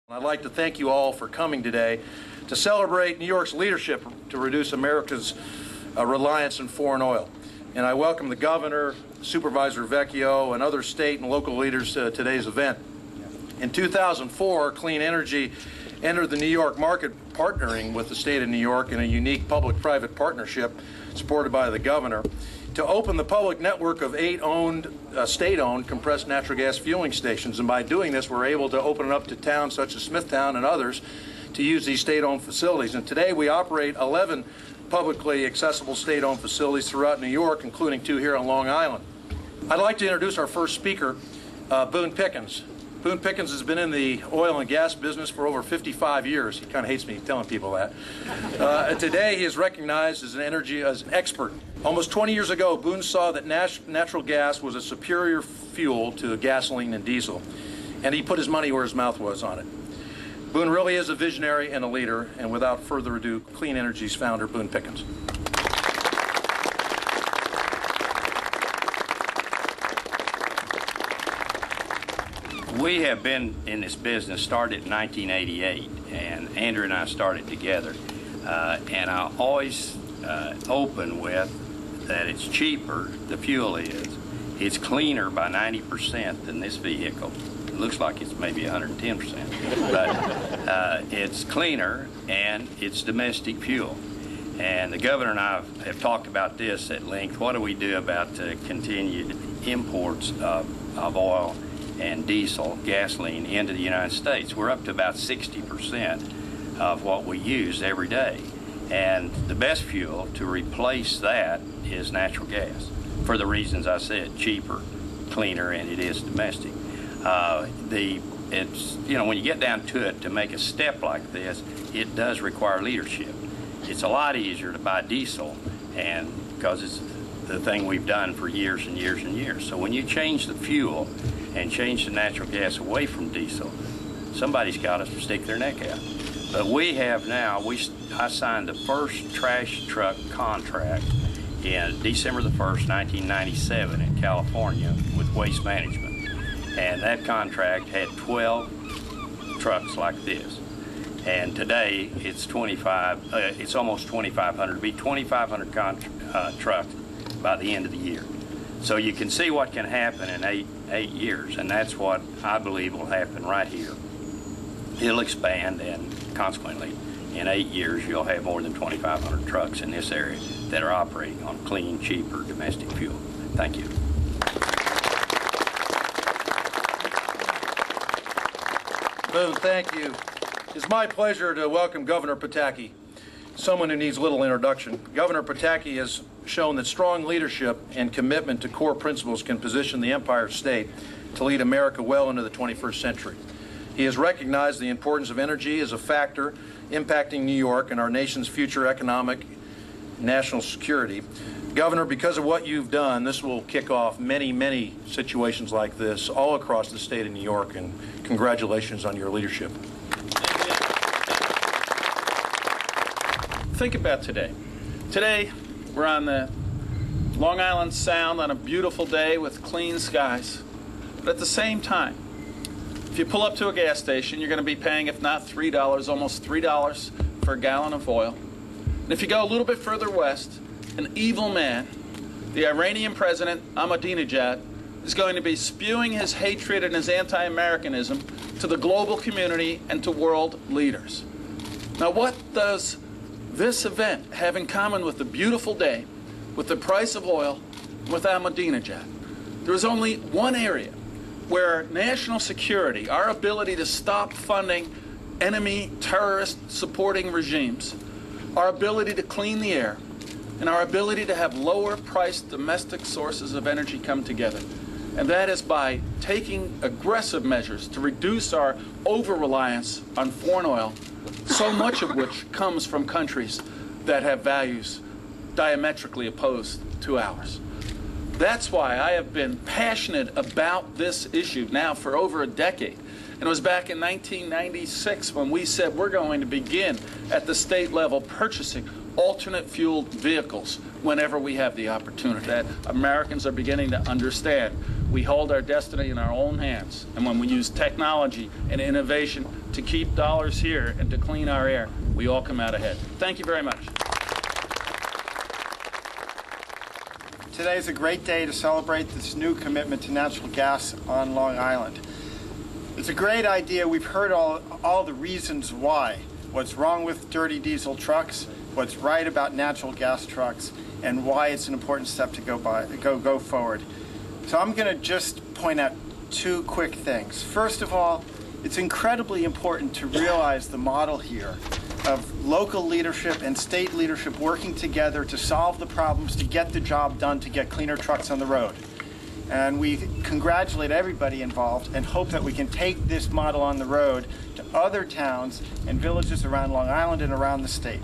I'd like to thank you all for coming today to celebrate New York's leadership to reduce America's reliance on foreign oil. And I welcome the Governor, Supervisor Vecchio, and other state and local leaders to today's event. In 2004, clean energy entered the New York market, partnering with the state of New York in a unique public-private partnership supported by the Governor to open the public network of 8 state-owned compressed natural gas fueling stations. And by doing this, we're able to open it up to towns such as Smithtown and others to use these state-owned facilities. And today we operate 11 publicly accessible state-owned facilities throughout New York, including 2 here on Long Island. I'd like to introduce our first speaker, Boone Pickens. Boone Pickens has been in the oil and gas business for over 55 years. He kind of hates me telling people that. Today, he is recognized as an expert. Almost 20 years ago, Boone saw that natural gas was a superior fuel to gasoline and diesel, and he put his money where his mouth was on it. Boone really is a visionary and a leader, and without further ado, Clean Energy's founder, Boone Pickens. We have been in this business, started in 1988, and Andrew and I started together. And I always open with that it's cheaper, the fuel is. It's cleaner by 90% than this vehicle. It looks like it's maybe 110%. But it's cleaner, and it's domestic fuel. And the Governor and I have talked about this at length. What do we do about continued imports of oil and diesel, gasoline into the United States? We're up to about 60% of what we use every day. And the best fuel to replace that is natural gas, for the reasons I said: cheaper, cleaner, and it is domestic. It's, you know, when you get down to it, to make a step like this, it does require leadership. It's a lot easier to buy diesel, and because it's the thing we've done for years and years and years. So when you change the fuel and change the natural gas away from diesel, somebody's got to stick their neck out. But we have now, I signed the first trash truck contract in December the 1st, 1997 in California with Waste Management. And that contract had 12 trucks like this. And today it's it's almost 2,500. It'll be 2,500 trucks by the end of the year. So you can see what can happen in eight years, and that's what I believe will happen right here. It'll expand, and consequently, in 8 years, you'll have more than 2,500 trucks in this area that are operating on clean, cheaper domestic fuel. Thank you. Boone, thank you. It's my pleasure to welcome Governor Pataki, someone who needs little introduction. Governor Pataki has shown that strong leadership and commitment to core principles can position the Empire State to lead America well into the 21st century. He has recognized the importance of energy as a factor impacting New York and our nation's future economic and national security. Governor, because of what you've done, this will kick off many, many situations like this all across the state of New York, and congratulations on your leadership. Think about today. Today, we're on the Long Island Sound on a beautiful day with clean skies. But at the same time, if you pull up to a gas station, you're going to be paying, if not $3, almost $3 for a gallon of oil. And if you go a little bit further west, an evil man, the Iranian president, Ahmadinejad, is going to be spewing his hatred and his anti-Americanism to the global community and to world leaders. Now, what does this event have in common with the beautiful day, with the price of oil, with Ahmadinejad? There is only one area where national security, our ability to stop funding enemy terrorist-supporting regimes, our ability to clean the air, and our ability to have lower-priced domestic sources of energy come together. And that is by taking aggressive measures to reduce our over-reliance on foreign oil, so much of which comes from countries that have values diametrically opposed to ours. That's why I have been passionate about this issue now for over a decade. And it was back in 1996 when we said we're going to begin at the state level purchasing alternate fueled vehicles whenever we have the opportunity. That Americans are beginning to understand we hold our destiny in our own hands, and when we use technology and innovation to keep dollars here and to clean our air, we all come out ahead. Thank you very much. Today is a great day to celebrate this new commitment to natural gas on Long Island. It's a great idea. We've heard all the reasons why. What's wrong with dirty diesel trucks, what's right about natural gas trucks, and why it's an important step to go forward. So I'm going to just point out two quick things. First of all, it's incredibly important to realize the model here of local leadership and state leadership working together to solve the problems, to get the job done, to get cleaner trucks on the road. And we congratulate everybody involved and hope that we can take this model on the road to other towns and villages around Long Island and around the state.